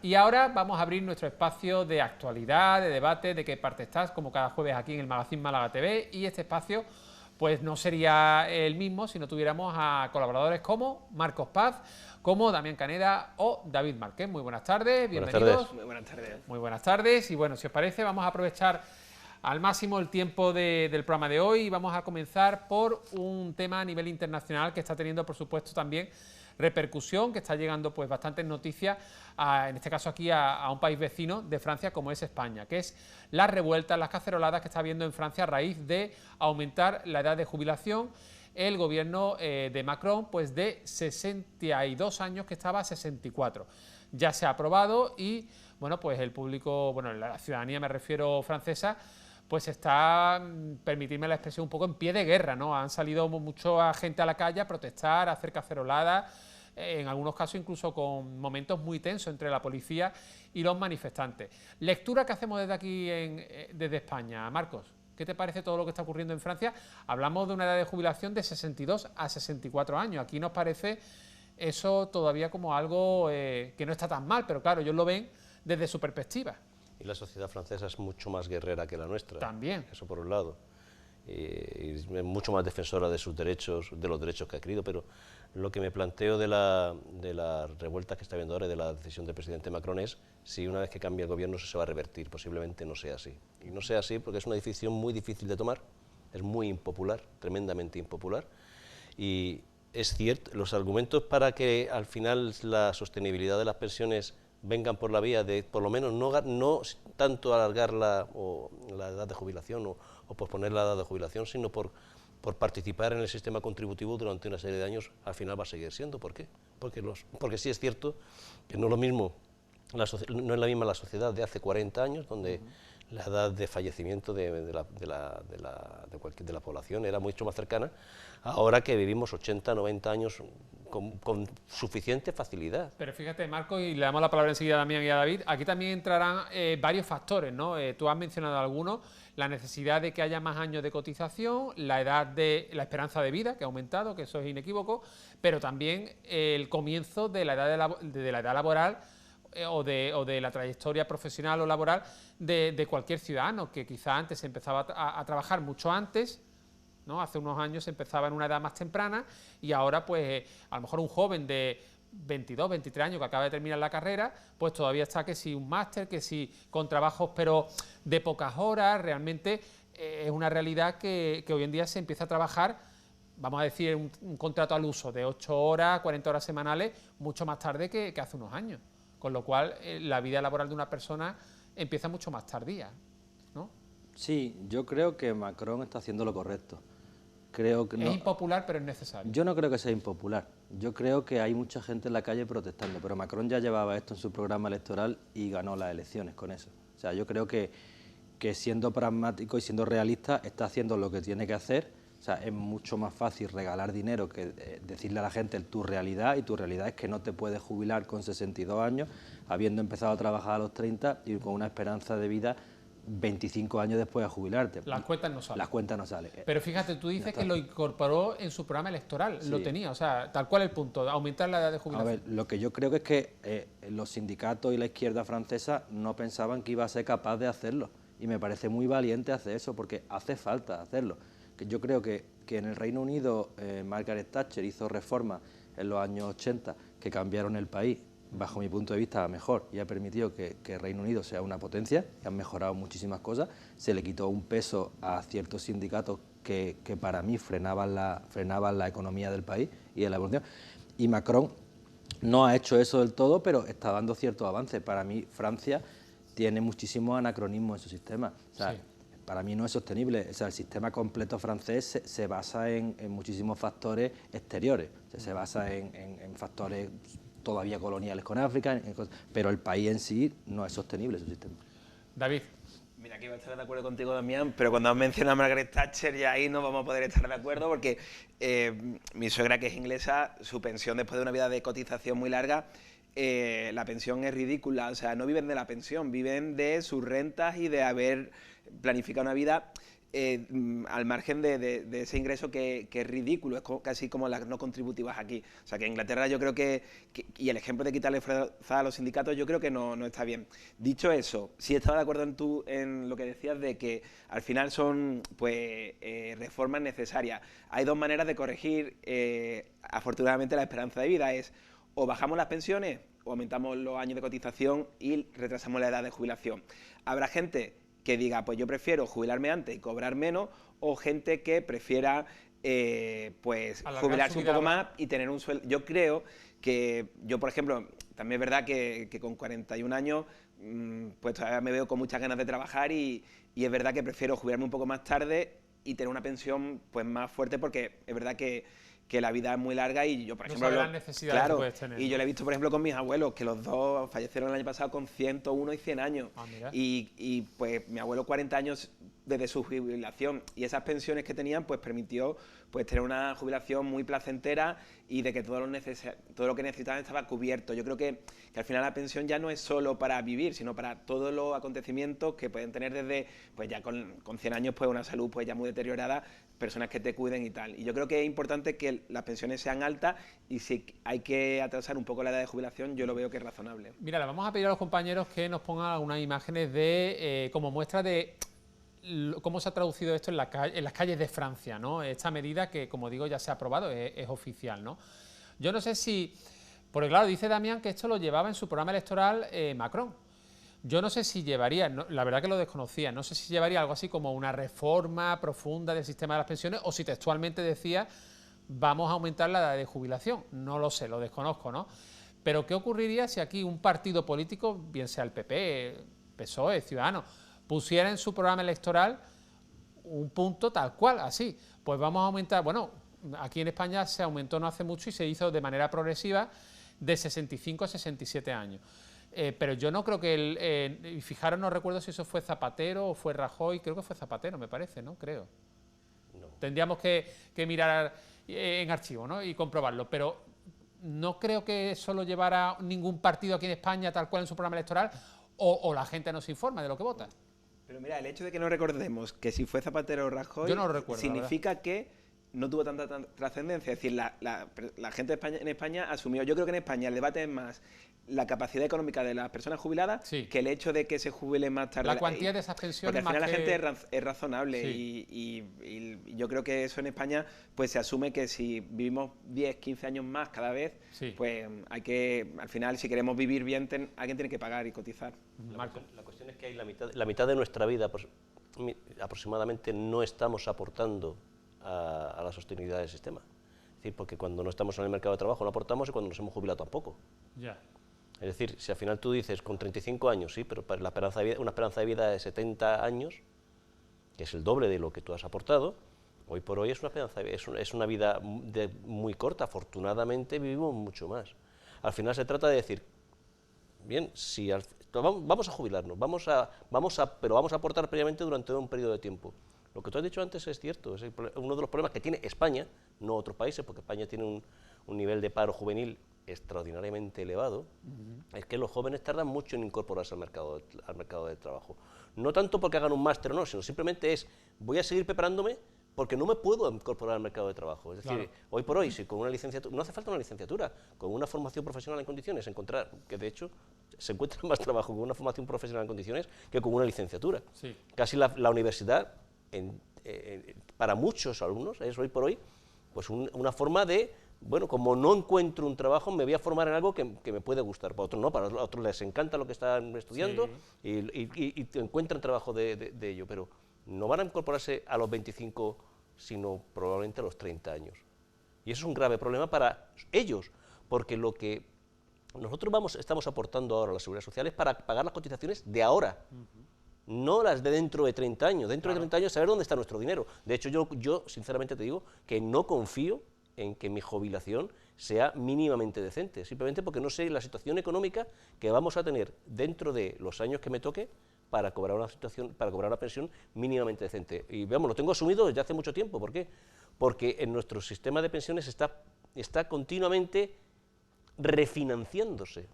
Y ahora vamos a abrir nuestro espacio de actualidad, de debate, de qué parte estás, como cada jueves aquí en el Magazín Málaga TV. Y este espacio pues no sería el mismo si no tuviéramos a colaboradores como Marcos Paz, como Damián Caneda o David Márquez. Muy buenas tardes, bienvenidos. Muy buenas tardes. Muy buenas tardes. Y bueno, si os parece, vamos a aprovechar al máximo el tiempo del programa de hoy y vamos a comenzar por un tema a nivel internacional que está teniendo, por supuesto, también repercusión, que está llegando pues bastantes noticias, en este caso aquí a un país vecino de Francia como es España, que es las revueltas, las caceroladas que está habiendo en Francia a raíz de aumentar la edad de jubilación. El gobierno de Macron, pues de 62 años que estaba a 64. Ya se ha aprobado y, bueno, pues el público, bueno, la ciudadanía, me refiero, francesa, pues está, permitirme la expresión, un poco en pie de guerra, ¿no? Han salido mucha gente a la calle a protestar, a hacer caceroladas, en algunos casos incluso con momentos muy tensos entre la policía y los manifestantes. Lectura que hacemos desde aquí, desde España. Marcos, ¿qué te parece todo lo que está ocurriendo en Francia? Hablamos de una edad de jubilación de 62 a 64 años. Aquí nos parece eso todavía como algo que no está tan mal, pero claro, ellos lo ven desde su perspectiva. Y la sociedad francesa es mucho más guerrera que la nuestra. También. Eso por un lado. Y es mucho más defensora de sus derechos, de los derechos que ha adquirido, pero lo que me planteo de la revuelta que está habiendo ahora y de la decisión del presidente Macron es si una vez que cambie el gobierno eso se va a revertir. Posiblemente no sea así. Y no sea así porque es una decisión muy difícil de tomar, es muy impopular, tremendamente impopular. Y es cierto, los argumentos para que al final la sostenibilidad de las pensiones vengan por la vía de, por lo menos, no tanto alargar la edad de jubilación o posponer la edad de jubilación, sino por participar en el sistema contributivo durante una serie de años, al final va a seguir siendo. ¿Por qué? Porque sí es cierto que no es lo mismo, no es la misma la sociedad de hace 40 años, donde la edad de fallecimiento de la población era mucho más cercana, ahora que vivimos 80, 90 años con suficiente facilidad. Pero fíjate, Marco, y le damos la palabra enseguida a Damián y a David, aquí también entrarán varios factores, ¿no? Tú has mencionado algunos, la necesidad de que haya más años de cotización, la esperanza de vida, que ha aumentado, que eso es inequívoco, pero también el comienzo de la edad laboral o de la trayectoria profesional o laboral de cualquier ciudadano, que quizá antes se empezaba a trabajar mucho antes, ¿no? Hace unos años se empezaba en una edad más temprana y ahora pues a lo mejor un joven de 22, 23 años que acaba de terminar la carrera, pues todavía está que si un máster, que si con trabajos pero de pocas horas. Realmente es una realidad que hoy en día se empieza a trabajar, vamos a decir, un contrato al uso de 8 horas, 40 horas semanales, mucho más tarde que hace unos años. Con lo cual la vida laboral de una persona empieza mucho más tardía, ¿no? Sí, yo creo que Macron está haciendo lo correcto. Creo que es impopular, pero es necesario. Yo no creo que sea impopular. Yo creo que hay mucha gente en la calle protestando, pero Macron ya llevaba esto en su programa electoral y ganó las elecciones con eso. O sea, yo creo que siendo pragmático y siendo realista está haciendo lo que tiene que hacer. O sea, es mucho más fácil regalar dinero que decirle a la gente tu realidad, y tu realidad es que no te puedes jubilar con 62 años, habiendo empezado a trabajar a los 30 y con una esperanza de vida 25 años después de jubilarte. Las cuentas no salen. Las cuentas no salen. Pero fíjate, tú dices que lo incorporó en su programa electoral, sí. Lo tenía, o sea, tal cual el punto, aumentar la edad de jubilación. A ver, lo que yo creo que es que los sindicatos y la izquierda francesa no pensaban que iba a ser capaz de hacerlo, y me parece muy valiente hacer eso, porque hace falta hacerlo. Que yo creo que en el Reino Unido Margaret Thatcher hizo reformas en los años 80 que cambiaron el país, bajo mi punto de vista, a mejor, y ha permitido que el Reino Unido sea una potencia, y han mejorado muchísimas cosas. Se le quitó un peso a ciertos sindicatos que para mí frenaban la economía del país y de la evolución. Y Macron no ha hecho eso del todo, pero está dando ciertos avances. Para mí, Francia tiene muchísimos anacronismos en su sistema. O sea, sí. Para mí no es sostenible. O sea, el sistema completo francés se basa en muchísimos factores exteriores. O sea, se basa en factores todavía coloniales con África, pero el país en sí no es sostenible, su sistema. David. Mira, aquí voy a estar de acuerdo contigo, Damián, pero cuando has mencionado a Margaret Thatcher ya ahí no vamos a poder estar de acuerdo, porque mi suegra, que es inglesa, su pensión después de una vida de cotización muy larga, la pensión es ridícula. O sea, no viven de la pensión, viven de sus rentas y de haber planificado una vida al margen de ese ingreso que es ridículo, es casi como las no contributivas aquí. O sea, que en Inglaterra yo creo y el ejemplo de quitarle fuerza a los sindicatos yo creo que no está bien. Dicho eso, sí estaba de acuerdo en lo que decías de que al final son pues reformas necesarias. Hay dos maneras de corregir, afortunadamente, la esperanza de vida. Es o bajamos las pensiones o aumentamos los años de cotización y retrasamos la edad de jubilación. Habrá gente que diga, pues yo prefiero jubilarme antes y cobrar menos, o gente que prefiera pues jubilarse un poco más y tener un sueldo. Yo creo que yo, por ejemplo, también es verdad que con 41 años pues todavía me veo con muchas ganas de trabajar y es verdad que prefiero jubilarme un poco más tarde y tener una pensión pues más fuerte, porque es verdad que la vida es muy larga y yo, por ejemplo, las necesidades que puedes tener, y yo lo he visto, por ejemplo, con mis abuelos, que los dos fallecieron el año pasado con 101 y 100 años. Y pues mi abuelo 40 años desde su jubilación, y esas pensiones que tenían pues permitió pues tener una jubilación muy placentera y de que todo lo que necesitaban estaba cubierto. Yo creo que al final la pensión ya no es solo para vivir, sino para todos los acontecimientos que pueden tener desde, pues ya con 100 años, pues una salud pues ya muy deteriorada, personas que te cuiden y tal. Y yo creo que es importante que las pensiones sean altas, y si hay que atrasar un poco la edad de jubilación, yo lo veo que es razonable. Mira, le vamos a pedir a los compañeros que nos pongan algunas imágenes de como muestra de cómo se ha traducido esto en las calles de Francia, ¿no? Esta medida que, como digo, ya se ha aprobado, es oficial, ¿no? Yo no sé si, porque claro, dice Damián que esto lo llevaba en su programa electoral Macron. Yo no sé si llevaría, la verdad que lo desconocía, no sé si llevaría algo así como una reforma profunda del sistema de las pensiones, o si textualmente decía vamos a aumentar la edad de jubilación. No lo sé, lo desconozco, ¿no? Pero ¿qué ocurriría si aquí un partido político, bien sea el PP, PSOE, Ciudadanos, pusiera en su programa electoral un punto tal cual, así? Pues vamos a aumentar, bueno, aquí en España se aumentó no hace mucho y se hizo de manera progresiva de 65 a 67 años. Pero yo no creo que y fijaros, no recuerdo si eso fue Zapatero o fue Rajoy, creo que fue Zapatero, me parece, ¿no? Creo. No. Tendríamos que mirar en archivo, ¿no? Y comprobarlo, pero no creo que eso lo llevara ningún partido aquí en España tal cual en su programa electoral, o la gente no se informa de lo que vota. Pero mira, el hecho de que no recordemos que si fue Zapatero o Rajoy, yo no lo recuerdo, significa que no tuvo tanta trascendencia. Es decir, la gente en España asumió. Yo creo que en España el debate es más la capacidad económica de las personas jubiladas, sí, que el hecho de que se jubilen más tarde. La cuantía de esas pensiones. Porque al final la gente es razonable, sí, y yo creo que eso en España pues se asume que si vivimos 10, 15 años más cada vez, sí, pues hay que, al final, si queremos vivir bien, alguien tiene que pagar y cotizar. La cuestión es que hay la mitad de nuestra vida aproximadamente no estamos aportando a la sostenibilidad del sistema. Es decir, porque cuando no estamos en el mercado de trabajo no aportamos, y cuando nos hemos jubilado tampoco. Ya. Es decir, si al final tú dices con 35 años, sí, pero para una esperanza de vida de 70 años, que es el doble de lo que tú has aportado, hoy por hoy es una vida muy corta. Afortunadamente vivimos mucho más. Al final se trata de decir, bien, si vamos a jubilarnos, pero vamos a aportar previamente durante un periodo de tiempo. Lo que tú has dicho antes es cierto, es uno de los problemas que tiene España, no otros países, porque España tiene un nivel de paro juvenil extraordinariamente elevado, es que los jóvenes tardan mucho en incorporarse al mercado de trabajo. No tanto porque hagan un máster o no, sino simplemente voy a seguir preparándome porque no me puedo incorporar al mercado de trabajo. Es decir, claro, hoy por hoy, si con una licenciatura, no hace falta una licenciatura, con una formación profesional en condiciones, que de hecho se encuentra más trabajo con una formación profesional en condiciones que con una licenciatura. Sí. Casi la universidad, para muchos alumnos, es hoy por hoy pues una forma de, bueno, como no encuentro un trabajo, me voy a formar en algo que me puede gustar. Para otros no, para otros les encanta lo que están estudiando, sí, y encuentran trabajo de ello, pero no van a incorporarse a los 25, sino probablemente a los 30 años. Y eso es un grave problema para ellos, porque lo que nosotros estamos aportando ahora a la Seguridad Social es para pagar las cotizaciones de ahora, no las de dentro de 30 años. Dentro de 30 años saber dónde está nuestro dinero. De hecho, yo sinceramente te digo que no confío en que mi jubilación sea mínimamente decente, simplemente porque no sé la situación económica que vamos a tener dentro de los años que me toque para cobrar una pensión mínimamente decente. Y veamos, lo tengo asumido desde hace mucho tiempo. ¿Por qué? Porque en nuestro sistema de pensiones está continuamente refinanciándose.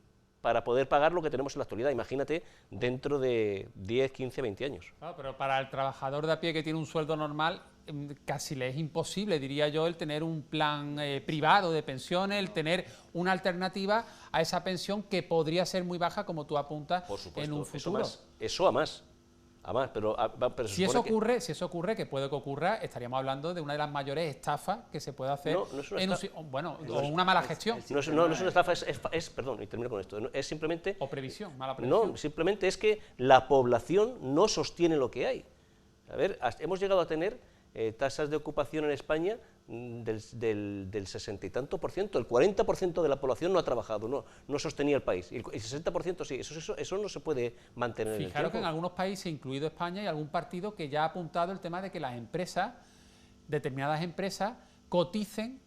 para poder pagar lo que tenemos en la actualidad. Imagínate dentro de 10, 15, 20 años. Claro, pero para el trabajador de a pie que tiene un sueldo normal, casi le es imposible, diría yo, el tener un plan privado de pensiones, el tener una alternativa a esa pensión que podría ser muy baja, como tú apuntas, Por supuesto, en un futuro. Eso a más. Pero Si eso ocurre, que puede que ocurra, estaríamos hablando de una de las mayores estafas que se puede hacer No es una estafa. o una mala gestión. No es una estafa, perdón, y termino con esto, es simplemente... O previsión, mala previsión. No, simplemente es que la población no sostiene lo que hay. A ver, hemos llegado a tener tasas de ocupación en España del 60 y tanto por ciento. El 40% de la población no ha trabajado, no sostenía el país. Y el 60% sí, eso no se puede mantener en el tiempo. Fijaros que en algunos países, incluido España, hay algún partido que ya ha apuntado el tema de que las empresas, determinadas empresas, coticen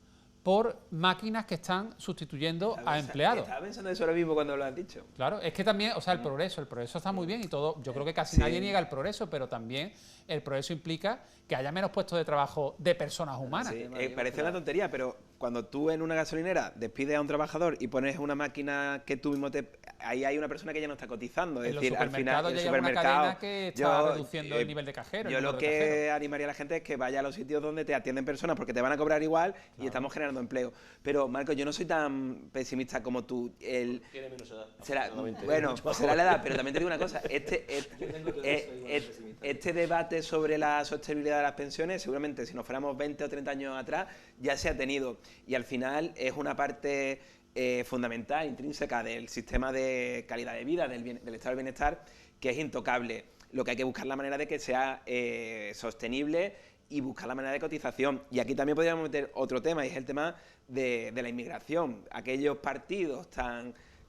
por máquinas que están sustituyendo a empleados. Estaba pensando eso ahora mismo cuando lo has dicho. Claro, es que también, o sea, el progreso está muy bien y todo, yo creo que casi nadie niega el progreso, pero también el progreso implica que haya menos puestos de trabajo de personas humanas. Sí, parece una tontería, pero cuando tú en una gasolinera despides a un trabajador y pones una máquina que tú mismo ahí hay una persona que ya no está cotizando. Es decir, al final ya hay alguna cadena que está reduciendo el nivel de cajero. Yo lo que animaría a la gente es que vaya a los sitios donde te atienden personas porque te van a cobrar igual y estamos generando empleo. Pero, Marcos, yo no soy tan pesimista como tú. Tiene menos edad. Será la edad, pero también te digo una cosa. Este debate sobre la sostenibilidad de las pensiones, seguramente si nos fuéramos 20 o 30 años atrás, ya se ha tenido. Y al final es una parte fundamental, intrínseca del sistema de calidad de vida, del estado del bienestar, que es intocable. Lo que hay que buscar la manera de que sea sostenible y buscar la manera de cotización. Y aquí también podríamos meter otro tema, y es el tema de la inmigración. Aquellos partidos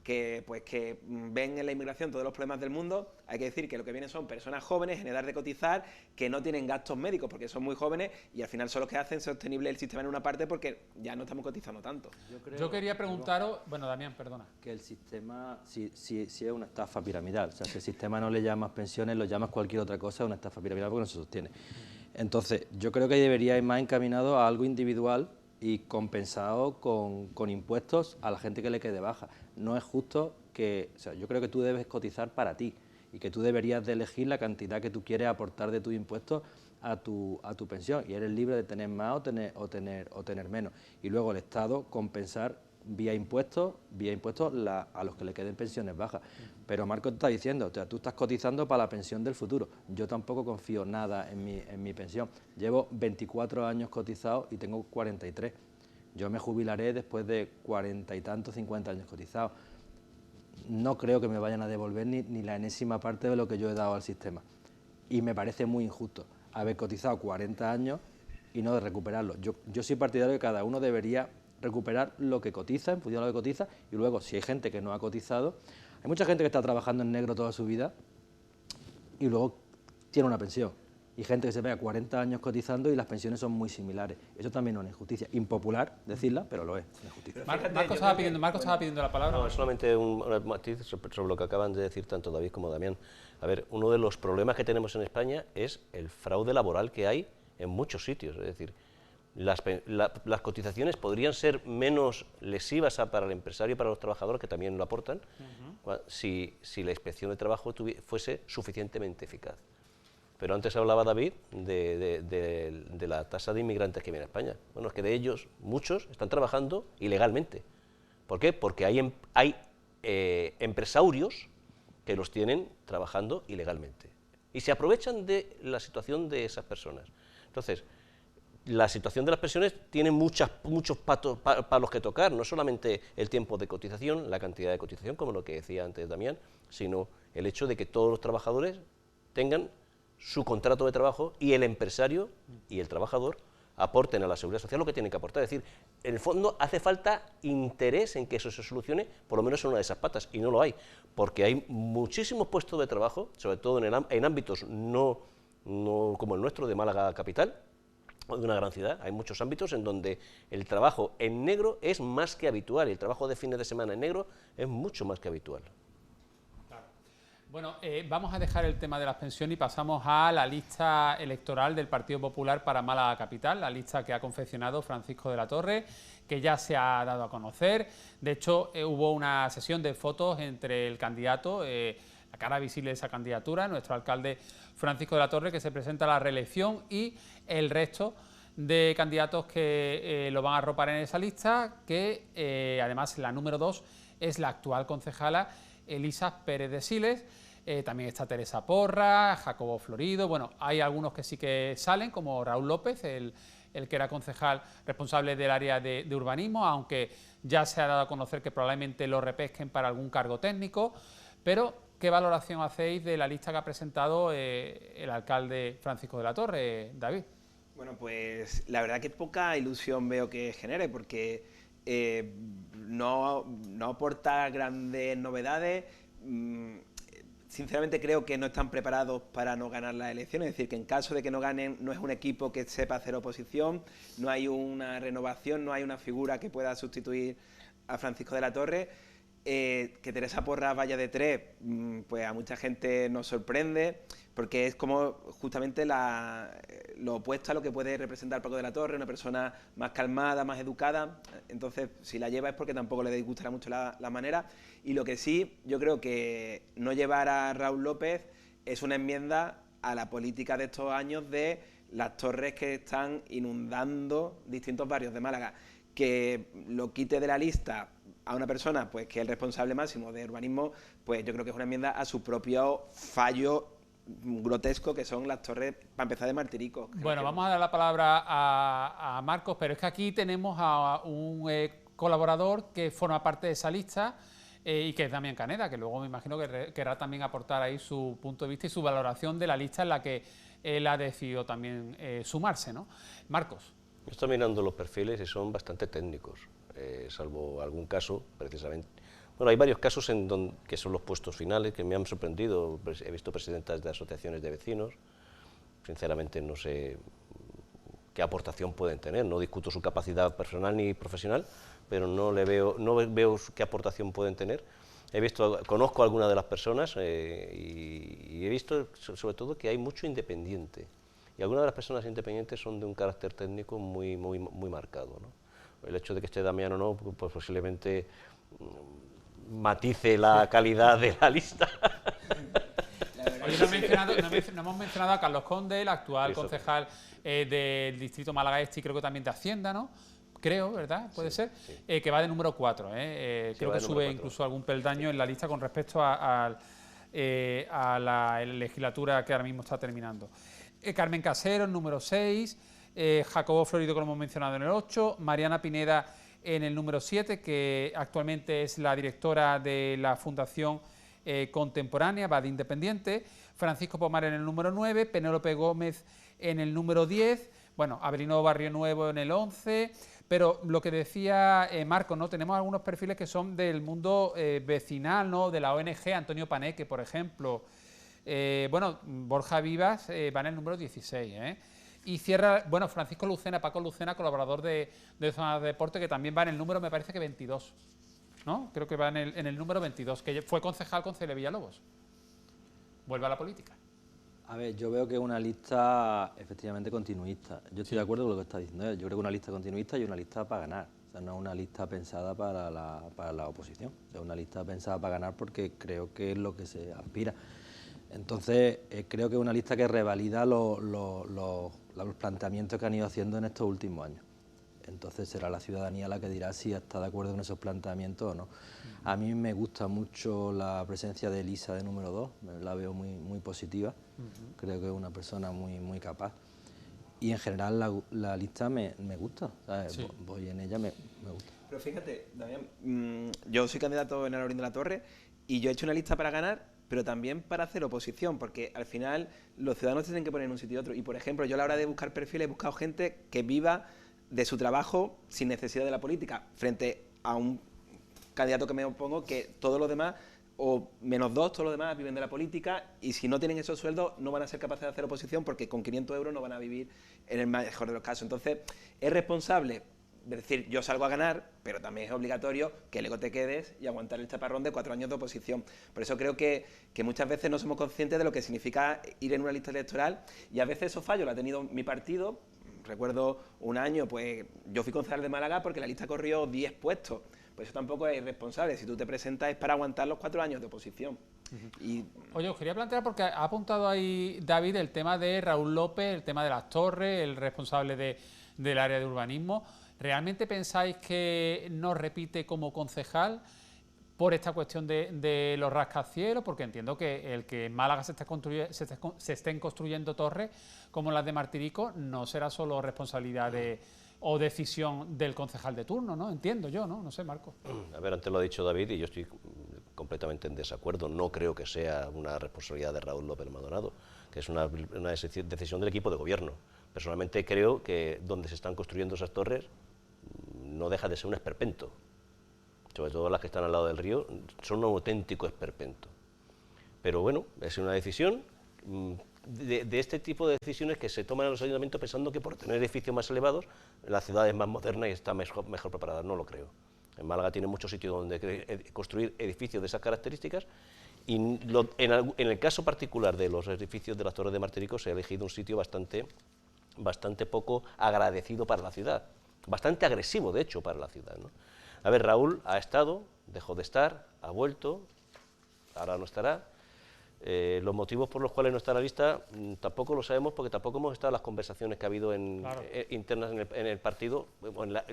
que ven en la inmigración todos los problemas del mundo, hay que decir que lo que vienen son personas jóvenes en edad de cotizar, que no tienen gastos médicos porque son muy jóvenes y al final son los que hacen sostenible el sistema en una parte porque ya no estamos cotizando tanto. Yo quería preguntaros, bueno, Damián, perdona. Que el sistema sí es una estafa piramidal, o sea, si el sistema no le llamas pensiones, lo llamas cualquier otra cosa, es una estafa piramidal porque no se sostiene. Entonces, yo creo que debería ir más encaminado a algo individual y compensado con impuestos a la gente que le quede baja. No es justo que, o sea, yo creo que tú debes cotizar para ti y que tú deberías de elegir la cantidad que tú quieres aportar de tus impuestos a tu pensión y eres libre de tener más o tener menos. Y luego el Estado compensar vía impuestos a los que le queden pensiones bajas. Pero Marco te está diciendo, o sea, tú estás cotizando para la pensión del futuro. Yo tampoco confío nada en mi pensión. Llevo 24 años cotizado y tengo 43. Yo me jubilaré después de 40 y tantos, 50 años cotizados. No creo que me vayan a devolver ni la enésima parte de lo que yo he dado al sistema. Y me parece muy injusto haber cotizado 40 años y no de recuperarlo. Yo soy partidario de que cada uno debería recuperar lo que cotiza, en función de lo que cotiza, y luego, si hay gente que no ha cotizado, hay mucha gente que está trabajando en negro toda su vida y luego tiene una pensión, y gente que se pega 40 años cotizando y las pensiones son muy similares. Eso también es una injusticia, impopular decirla, pero lo es, una injusticia. Marco estaba pidiendo la palabra. No, solamente un matiz sobre lo que acaban de decir tanto David como Damián. A ver, uno de los problemas que tenemos en España es el fraude laboral que hay en muchos sitios, es decir, las cotizaciones podrían ser menos lesivas para el empresario y para los trabajadores, que también lo aportan, si la inspección de trabajo fuese suficientemente eficaz. Pero antes hablaba David de la tasa de inmigrantes que viene a España. Bueno, es que de ellos muchos están trabajando ilegalmente. ¿Por qué? Porque hay empresarios que los tienen trabajando ilegalmente y se aprovechan de la situación de esas personas. Entonces, la situación de las pensiones tiene muchos palos que tocar, no solamente el tiempo de cotización, la cantidad de cotización, como lo que decía antes Damián, sino el hecho de que todos los trabajadores tengan su contrato de trabajo y el empresario y el trabajador aporten a la seguridad social lo que tienen que aportar. Es decir, en el fondo hace falta interés en que eso se solucione, por lo menos en una de esas patas, y no lo hay, porque hay muchísimos puestos de trabajo, sobre todo en ámbitos no como el nuestro de Málaga capital, de una gran ciudad. Hay muchos ámbitos en donde el trabajo en negro es más que habitual y el trabajo de fines de semana en negro es mucho más que habitual. Claro. Bueno, vamos a dejar el tema de las pensiones y pasamos a la lista electoral del Partido Popular para Málaga Capital, la lista que ha confeccionado Francisco de la Torre, que ya se ha dado a conocer. De hecho, hubo una sesión de fotos entre el candidato, la cara visible de esa candidatura, nuestro alcalde Francisco de la Torre, que se presenta a la reelección, y el resto de candidatos que lo van a arropar en esa lista, que además la número 2 es la actual concejala Elisa Pérez de Siles. También está Teresa Porra, Jacobo Florido. Bueno, hay algunos que sí que salen, como Raúl López, el que era concejal responsable del área de urbanismo, aunque ya se ha dado a conocer que probablemente lo repesquen para algún cargo técnico. Pero, ¿qué valoración hacéis de la lista que ha presentado el alcalde Francisco de la Torre, David? Bueno, pues la verdad que poca ilusión veo que genere, porque no aporta grandes novedades. Sinceramente creo que no están preparados para no ganar las elecciones, es decir, que en caso de que no ganen, no es un equipo que sepa hacer oposición, no hay una renovación, no hay una figura que pueda sustituir a Francisco de la Torre. Que Teresa Porra vaya de 3, pues a mucha gente nos sorprende, porque es como justamente lo opuesto a lo que puede representar Paco de la Torre, una persona más calmada, más educada. Entonces, si la lleva es porque tampoco le disgustará mucho la manera. Y lo que sí, yo creo que no llevar a Raúl López es una enmienda a la política de estos años de las torres que están inundando distintos barrios de Málaga. Que lo quite de la lista a una persona pues que es el responsable máximo de urbanismo, pues yo creo que es una enmienda a su propio fallo grotesco, que son las torres, para empezar, de Martirico. Bueno, vamos a dar la palabra a Marcos, pero es que aquí tenemos a un colaborador que forma parte de esa lista y que es Damián Caneda, que luego me imagino que querrá también aportar ahí su punto de vista y su valoración de la lista en la que él ha decidido también sumarse, ¿no? Marcos. Yo estoy mirando los perfiles y son bastante técnicos, salvo algún caso, precisamente. Bueno, hay varios casos que son los puestos finales que me han sorprendido. He visto presidentas de asociaciones de vecinos. Sinceramente no sé qué aportación pueden tener. No discuto su capacidad personal ni profesional, pero no veo qué aportación pueden tener. Conozco a algunas de las personas y he visto sobre todo que hay mucho independiente. Y algunas de las personas independientes son de un carácter técnico muy marcado, ¿no? El hecho de que esté Damián o no, pues posiblemente matice la calidad de la lista. Hoy no hemos mencionado a Carlos Conde, el actual concejal del distrito Málaga Este y creo que también de Hacienda, ¿no? Creo, ¿verdad? Puede ser. Sí. Que va de número 4. Creo que sube incluso algún peldaño en la lista con respecto a la legislatura que ahora mismo está terminando. Carmen Casero, en número 6, Jacobo Florido, que lo hemos mencionado, en el 8, Mariana Pineda en el número 7, que actualmente es la directora de la Fundación Contemporánea, va de Independiente, Francisco Pomar en el número 9, Penélope Gómez en el número 10, bueno, Avelino Barrio Nuevo en el 11, pero lo que decía Marco, ¿no? Tenemos algunos perfiles que son del mundo vecinal, ¿no? De la ONG, Antonio Paneque, por ejemplo. Bueno, Borja Vivas va en el número 16, y cierra, bueno, Francisco Lucena, Paco Lucena, colaborador de Zona de Deporte, que también va en el número, me parece que 22, ¿no? Creo que va en el número 22, que fue concejal con Cele Villalobos. Vuelve a la política. A ver, yo veo que es una lista efectivamente continuista. Yo estoy de acuerdo con lo que está diciendo él. Yo creo que una lista continuista y una lista para ganar. O sea, no es una lista pensada para la oposición. O sea, es una lista pensada para ganar porque creo que es lo que se aspira. Entonces, creo que es una lista que revalida los planteamientos que han ido haciendo en estos últimos años. Entonces será la ciudadanía la que dirá si está de acuerdo con esos planteamientos o no. A mí me gusta mucho la presencia de Elisa de número 2, la veo muy positiva. Creo que es una persona muy capaz. Y en general la lista me gusta, ¿sabes? Sí. Voy en ella, me gusta. Pero fíjate, Damián, yo soy candidato en Alaurín de la Torre y yo he hecho una lista para ganar, pero también para hacer oposición, porque al final los ciudadanos tienen que poner en un sitio y otro. Y, por ejemplo, yo a la hora de buscar perfiles he buscado gente que viva de su trabajo sin necesidad de la política, frente a un candidato que me opongo que todos los demás, o menos 2, todos los demás viven de la política, y si no tienen esos sueldos no van a ser capaces de hacer oposición porque con 500 euros no van a vivir en el mejor de los casos. Entonces, ¿es responsable? decir, yo salgo a ganar, pero también es obligatorio que luego te quedes y aguantar el chaparrón de 4 años de oposición. Por eso creo que muchas veces no somos conscientes de lo que significa ir en una lista electoral, y a veces esos fallos lo ha tenido mi partido. Recuerdo un año, pues yo fui concejal de Málaga porque la lista corrió 10 puestos. Pues eso tampoco es irresponsable. Si tú te presentas es para aguantar los 4 años de oposición. Oye, os quería plantear, porque ha apuntado ahí David el tema de Raúl López, el tema de las torres, el responsable del área de urbanismo. ¿Realmente pensáis que no repite como concejal por esta cuestión de los rascacielos? Porque entiendo que el que en Málaga se estén construyendo torres como las de Martirico no será solo responsabilidad o decisión del concejal de turno, ¿no? Entiendo yo, ¿no? No sé, Marco. A ver, antes lo ha dicho David y yo estoy completamente en desacuerdo. No creo que sea una responsabilidad de Raúl López Maldonado, que es una decisión del equipo de gobierno. Personalmente creo que donde se están construyendo esas torres no deja de ser un esperpento. Sobre todo las que están al lado del río, son un auténtico esperpento. Pero bueno, es una decisión de este tipo de decisiones que se toman en los ayuntamientos pensando que por tener edificios más elevados, la ciudad es más moderna y está mejor preparada. No lo creo. En Málaga tiene muchos sitios donde construir edificios de esas características, y en el caso particular de los edificios de las Torres de Martirico se ha elegido un sitio bastante poco agradecido para la ciudad, bastante agresivo de hecho para la ciudad, ¿no? A ver, Raúl ha estado, dejó de estar, ha vuelto, ahora no estará. Los motivos por los cuales no está en la lista tampoco lo sabemos, porque tampoco hemos estado en las conversaciones que ha habido internas en el partido.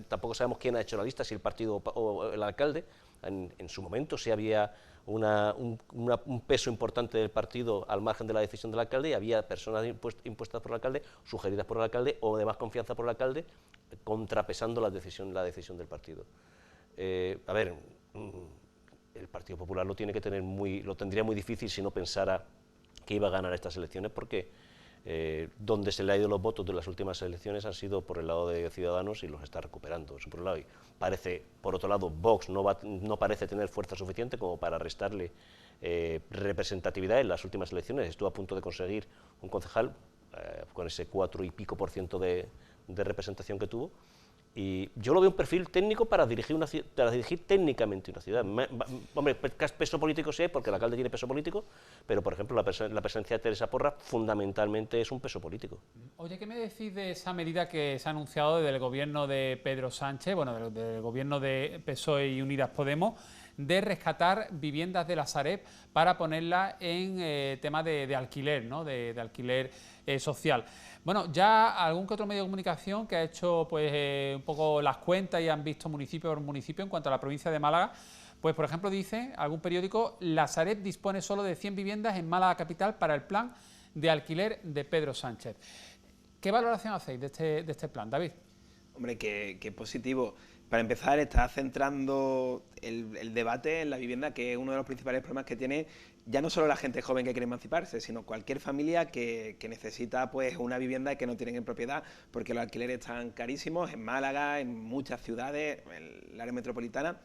Tampoco sabemos quién ha hecho la lista, si el partido o el alcalde. En su momento sí había un peso importante del partido al margen de la decisión del alcalde, y había personas impuestas por el alcalde, sugeridas por el alcalde o de más confianza por el alcalde, contrapesando la decisión del partido. A ver, el Partido Popular lo tendría muy difícil si no pensara que iba a ganar estas elecciones, porque donde se le ha ido los votos de las últimas elecciones han sido por el lado de Ciudadanos, y los está recuperando. Eso por un lado. Y por otro lado, Vox no parece tener fuerza suficiente como para restarle representatividad en las últimas elecciones. Estuvo a punto de conseguir un concejal con ese 4 y pico % de representación que tuvo. Y yo lo veo un perfil técnico para dirigir técnicamente una ciudad. Hombre, peso político sí hay, porque el alcalde tiene peso político, pero por ejemplo la presencia de Teresa Porra fundamentalmente es un peso político. Oye, ¿qué me decís de esa medida que se ha anunciado desde el gobierno de Pedro Sánchez, bueno, del gobierno de PSOE y Unidas Podemos, de rescatar viviendas de la Sareb para ponerlas en tema de alquiler, ¿no? de alquiler social? Bueno, ya algún que otro medio de comunicación que ha hecho pues un poco las cuentas y han visto municipio por municipio en cuanto a la provincia de Málaga, pues por ejemplo dice algún periódico, la Sareb dispone solo de 100 viviendas en Málaga capital para el plan de alquiler de Pedro Sánchez. ¿Qué valoración hacéis de este plan, David? Hombre, qué positivo. Para empezar, está centrando el debate en la vivienda, que es uno de los principales problemas que tiene ya no solo la gente joven que quiere emanciparse, sino cualquier familia que necesita pues una vivienda y que no tienen en propiedad, porque los alquileres están carísimos en Málaga, en muchas ciudades, en el área metropolitana.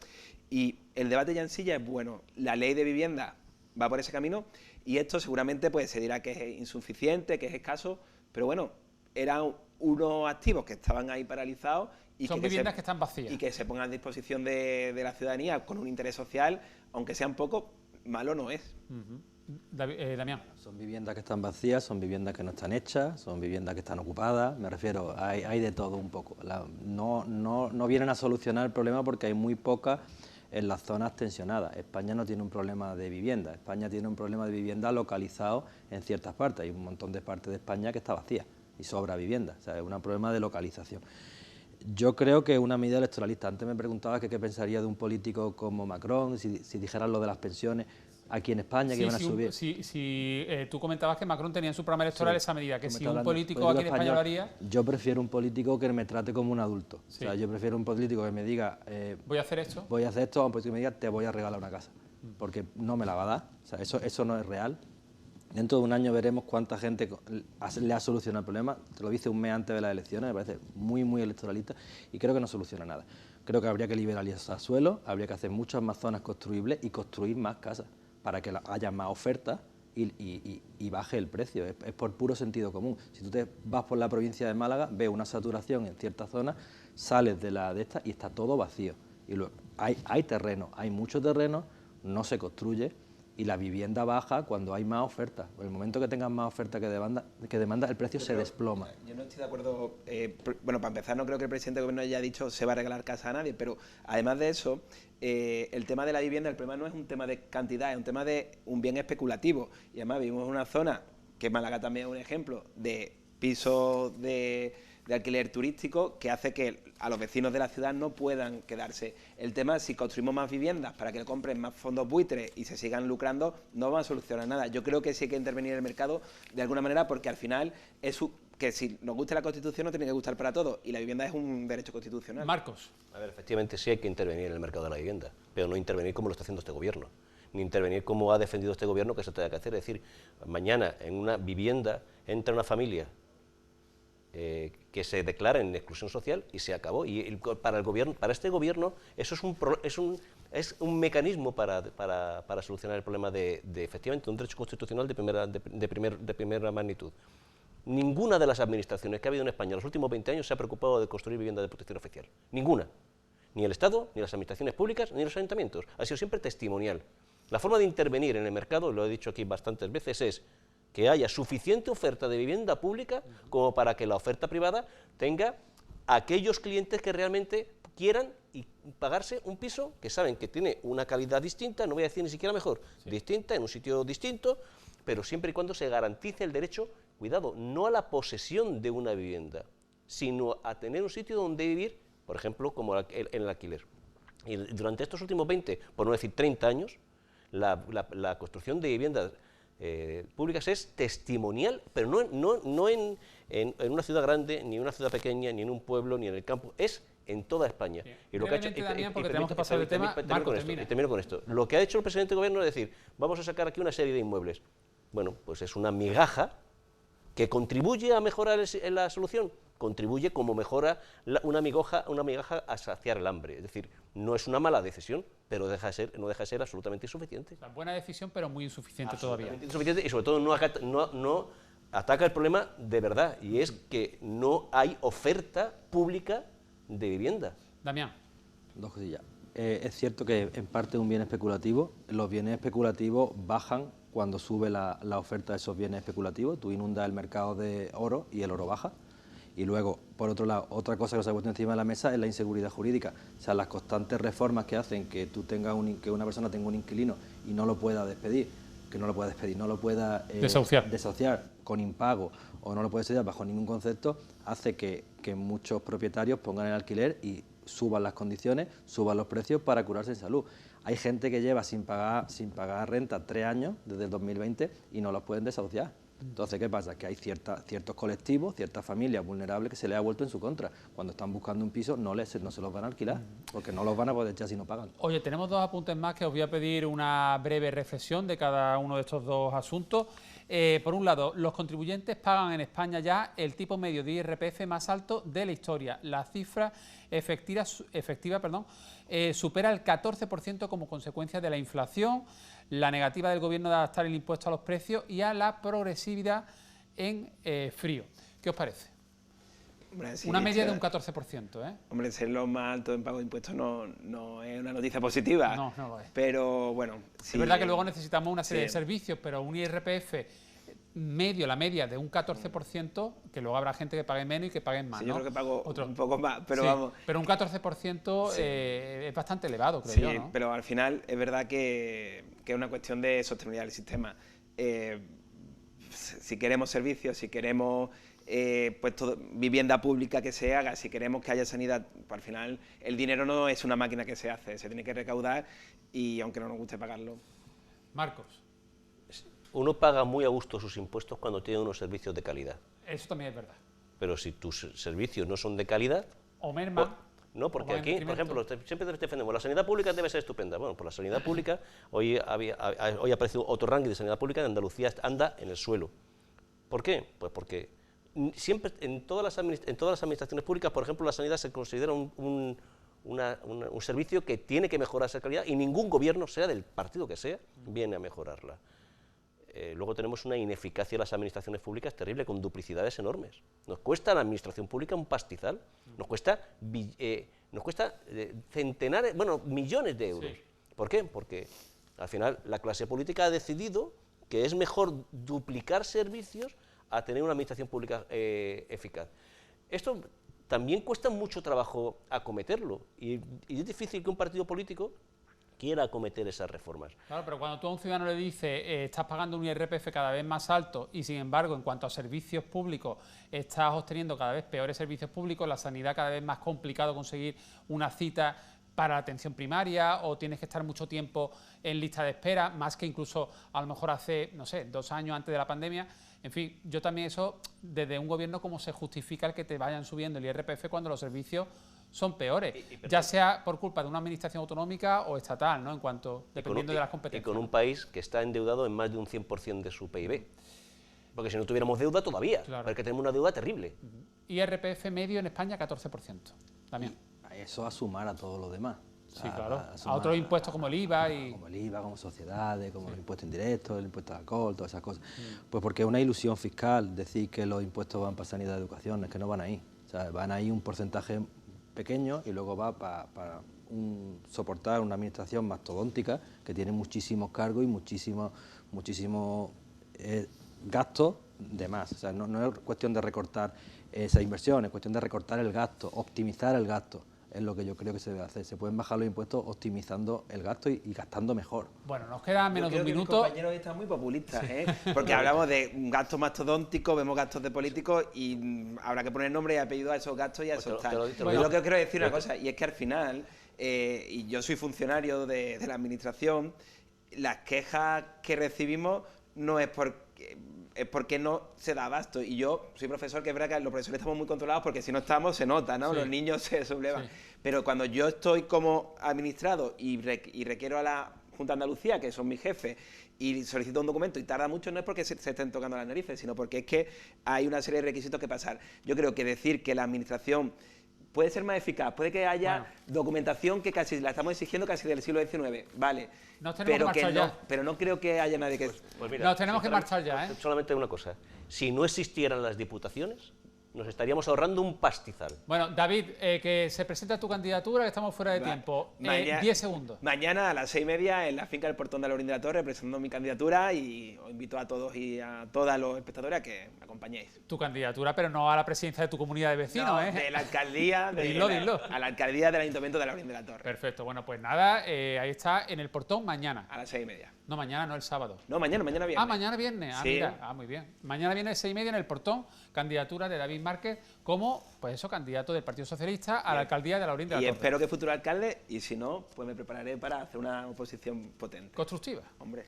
Y el debate ya en sí ya es bueno. La ley de vivienda va por ese camino, y esto seguramente pues se dirá que es insuficiente, que es escaso, pero bueno, eran unos activos que estaban ahí paralizados. Y son viviendas que están vacías. Y que se pongan a disposición de la ciudadanía con un interés social, aunque sean poco, malo no es. Damián. Son viviendas que están vacías, son viviendas que no están hechas, son viviendas que están ocupadas, me refiero, hay de todo un poco. No vienen a solucionar el problema porque hay muy pocas en las zonas tensionadas. España no tiene un problema de vivienda, España tiene un problema de vivienda localizado en ciertas partes. Hay un montón de partes de España que está vacía y sobra vivienda, o sea, es un problema de localización. Yo creo que es una medida electoralista. Antes me preguntaba qué pensaría de un político como Macron, si dijeran lo de las pensiones aquí en España, que iban a subir. Tú comentabas que Macron tenía en su programa electoral esa medida, que si un político aquí en España lo haría... Yo prefiero un político que me trate como un adulto. Sí. O sea, yo prefiero un político que me diga... voy a hacer esto. Voy a hacer esto, a un político que me diga, te voy a regalar una casa. Porque no me la va a dar. O sea, eso no es real. Dentro de un año veremos cuánta gente le ha solucionado el problema. Te lo dice un mes antes de las elecciones, me parece muy, muy electoralista, y creo que no soluciona nada. Creo que habría que liberalizar suelo, habría que hacer muchas más zonas construibles y construir más casas para que haya más oferta y baje el precio. Es por puro sentido común. Si tú te vas por la provincia de Málaga, ves una saturación en ciertas zonas, sales de esta y está todo vacío. Y luego, hay terreno, hay mucho terreno, no se construye y la vivienda baja cuando hay más oferta. En el momento que tengas más oferta que demanda, el precio se desploma. Yo no estoy de acuerdo. Bueno, para empezar, no creo que el presidente del gobierno haya dicho se va a regalar casa a nadie, pero además de eso, el tema de la vivienda, el problema no es un tema de cantidad, es un tema de un bien especulativo. Y además vivimos en una zona, que Málaga también es un ejemplo, de pisos de alquiler turístico que hace que a los vecinos de la ciudad no puedan quedarse. El tema es si construimos más viviendas para que le compren más fondos buitres y se sigan lucrando, no van a solucionar nada. Yo creo que sí hay que intervenir en el mercado de alguna manera porque al final que si nos guste la Constitución nos tiene que gustar para todos y la vivienda es un derecho constitucional. Marcos. A ver, efectivamente sí hay que intervenir en el mercado de la vivienda, pero no intervenir como lo está haciendo este gobierno, ni intervenir como ha defendido este gobierno que se tenga que hacer. Es decir, mañana en una vivienda entra una familia que se declara en exclusión social y se acabó. Y para el gobierno, para este gobierno, eso es un mecanismo para solucionar el problema de efectivamente un derecho constitucional de primera magnitud. Ninguna de las administraciones que ha habido en España en los últimos 20 años se ha preocupado de construir vivienda de protección oficial. Ninguna. Ni el Estado, ni las administraciones públicas, ni los ayuntamientos. Ha sido siempre testimonial. La forma de intervenir en el mercado, lo he dicho aquí bastantes veces, es que haya suficiente oferta de vivienda pública como para que la oferta privada tenga aquellos clientes que realmente quieran y pagarse un piso que saben que tiene una calidad distinta, no voy a decir ni siquiera mejor, distinta, en un sitio distinto, pero siempre y cuando se garantice el derecho, cuidado, no a la posesión de una vivienda, sino a tener un sitio donde vivir, por ejemplo, como en el alquiler. Y durante estos últimos 20, por no decir 30 años, la construcción de viviendas públicas es testimonial, pero no en una ciudad grande, ni en una ciudad pequeña, ni en un pueblo, ni en el campo, es en toda España. Bien. Y lo que ha hecho, porque tenemos que pasar el tema. Marco, termino con esto. Lo que ha hecho el presidente del gobierno es decir, vamos a sacar aquí una serie de inmuebles. Bueno, pues es una migaja que contribuye a mejorar la solución, contribuye como mejora una migaja a saciar el hambre. Es decir, no es una mala decisión, pero no deja de ser absolutamente insuficiente. La buena decisión, pero muy insuficiente todavía. Insuficiente y sobre todo no ataca el problema de verdad, y es que no hay oferta pública de vivienda. Damián. Dos cosillas. Es cierto que en parte es un bien especulativo. Los bienes especulativos bajan cuando sube la oferta de esos bienes especulativos. Tú inundas el mercado de oro y el oro baja. Y luego, por otro lado, otra cosa que se ha puesto encima de la mesa es la inseguridad jurídica. O sea, las constantes reformas que hacen que tú tengas que una persona tenga un inquilino y no lo pueda despedir, no lo pueda desahuciar con impago o no lo puede deshacer bajo ningún concepto, hace que muchos propietarios pongan el alquiler y suban las condiciones, suban los precios para curarse en salud. Hay gente que lleva sin pagar renta 3 años desde el 2020 y no los pueden desahuciar. Entonces, ¿qué pasa? Que hay ciertos colectivos, ciertas familias vulnerables que se les ha vuelto en su contra. Cuando están buscando un piso no se los van a alquilar, porque no los van a poder echar si no pagan. Oye, tenemos 2 apuntes más que os voy a pedir una breve reflexión de cada uno de estos 2 asuntos. Por un lado, los contribuyentes pagan en España ya el tipo medio de IRPF más alto de la historia. La cifra efectiva supera el 14% como consecuencia de la inflación, la negativa del Gobierno de adaptar el impuesto a los precios y a la progresividad en frío. ¿Qué os parece? Hombre, sí, una media de un 14%, ¿eh? Hombre, ser lo más alto en pago de impuestos no es una noticia positiva. No lo es. Pero bueno, sí. Es verdad que luego necesitamos una serie de servicios, pero un IRPF medio, la media de un 14%, que luego habrá gente que pague menos y que pague más, sí, ¿no? yo creo que pago un poco más, pero vamos. Pero un 14% es bastante elevado, creo yo, ¿no? Pero al final es verdad que es una cuestión de sostenibilidad del sistema. Si queremos servicios, si queremos vivienda pública que se haga, si queremos que haya sanidad, pues al final el dinero no es una máquina que se hace, se tiene que recaudar y aunque no nos guste pagarlo. Marcos. Uno paga muy a gusto sus impuestos cuando tiene unos servicios de calidad. Eso también es verdad. Pero si tus servicios no son de calidad... O merman. No, porque aquí, por ejemplo, siempre defendemos, la sanidad pública debe ser estupenda. Bueno, pues la sanidad pública, hoy ha aparecido otro ranking de sanidad pública, en Andalucía anda en el suelo. ¿Por qué? Pues porque siempre en todas las administraciones públicas, por ejemplo, la sanidad se considera un servicio que tiene que mejorar esa calidad y ningún gobierno, sea del partido que sea, viene a mejorarla. luego tenemos una ineficacia de las administraciones públicas terrible, con duplicidades enormes. Nos cuesta a la administración pública un pastizal, nos cuesta centenares, bueno, millones de euros. Sí. ¿Por qué? Porque al final la clase política ha decidido que es mejor duplicar servicios a tener una administración pública eficaz. Esto también cuesta mucho trabajo acometerlo, y es difícil que un partido político quiera acometer esas reformas. Claro, pero cuando tú a un ciudadano le dices estás pagando un IRPF cada vez más alto y sin embargo en cuanto a servicios públicos estás obteniendo cada vez peores servicios públicos, la sanidad cada vez más complicado conseguir una cita para la atención primaria, o tienes que estar mucho tiempo en lista de espera, más que incluso a lo mejor hace, no sé, 2 años antes de la pandemia. En fin, yo también eso, desde un gobierno, cómo se justifica el que te vayan subiendo el IRPF cuando los servicios son peores, ya sea por culpa de una administración autonómica o estatal, ¿no? En cuanto, dependiendo de las competencias. Y con un país que está endeudado en más de un 100% de su PIB. Porque si no tuviéramos deuda todavía, claro, porque tenemos una deuda terrible. IRPF medio en España 14%, también. Y eso a sumar a todo lo demás. Sí, claro. A otros impuestos como el IVA y... Como el IVA, como sociedades, como los impuestos indirectos, el impuesto al alcohol, todas esas cosas. Pues porque es una ilusión fiscal decir que los impuestos van para sanidad y educación, es que no van ahí. O sea, van ahí un porcentaje pequeño y luego va para soportar una administración mastodóntica que tiene muchísimos cargos y muchísimos gastos de más. O sea, no es cuestión de recortar esa inversión, es cuestión de recortar el gasto, optimizar el gasto. Es lo que yo creo que se debe hacer. Se pueden bajar los impuestos optimizando el gasto y gastando mejor. Bueno, nos queda menos de un minuto. Los compañeros están muy populistas, ¿eh? Porque hablamos de gastos mastodónticos, vemos gastos de políticos y habrá que poner nombre y apellido a esos gastos y a esos tal. Yo lo que os quiero decir una cosa, y es que al final, y yo soy funcionario de la administración, las quejas que recibimos no es porque no se da abasto. Y yo soy profesor, que es verdad que los profesores estamos muy controlados porque si no estamos se nota, ¿no? Sí. Los niños se sublevan. Sí. Pero cuando yo estoy como administrado y requiero a la Junta de Andalucía, que son mis jefes, y solicito un documento y tarda mucho, no es porque se estén tocando las narices, sino porque es que hay una serie de requisitos que pasar. Yo creo que decir que la administración puede ser más eficaz, puede que haya documentación que casi la estamos exigiendo casi del siglo XIX, vale, pero no creo que haya nadie que... Pues mira, nos tenemos que marchar ya, ¿eh? Solamente una cosa, si no existieran las diputaciones, nos estaríamos ahorrando un pastizal. Bueno, David, que se presenta tu candidatura, que estamos fuera de tiempo. 10 segundos. Mañana a las 6:30 en la finca del Portón de Alaurín de la Torre, presentando mi candidatura, y os invito a todos y a todos los espectadores a que me acompañéis. Tu candidatura, pero no a la presidencia de tu comunidad de vecinos, no, ¿eh? De la alcaldía, dilo. A la alcaldía del Ayuntamiento de Alaurín de la Torre. Perfecto, bueno, pues nada, ahí está, en el Portón mañana. A las 6:30. No, mañana no, el sábado. No, mañana viernes. Ah, mañana viernes. Ah, sí. Mira, muy bien. Mañana viernes 6:30 en el Portón, candidatura de David Márquez como, pues eso, candidato del Partido Socialista a la alcaldía de Alaurín de la Torre. Y espero que futuro alcalde, y si no, pues me prepararé para hacer una oposición potente. Constructiva. Hombre.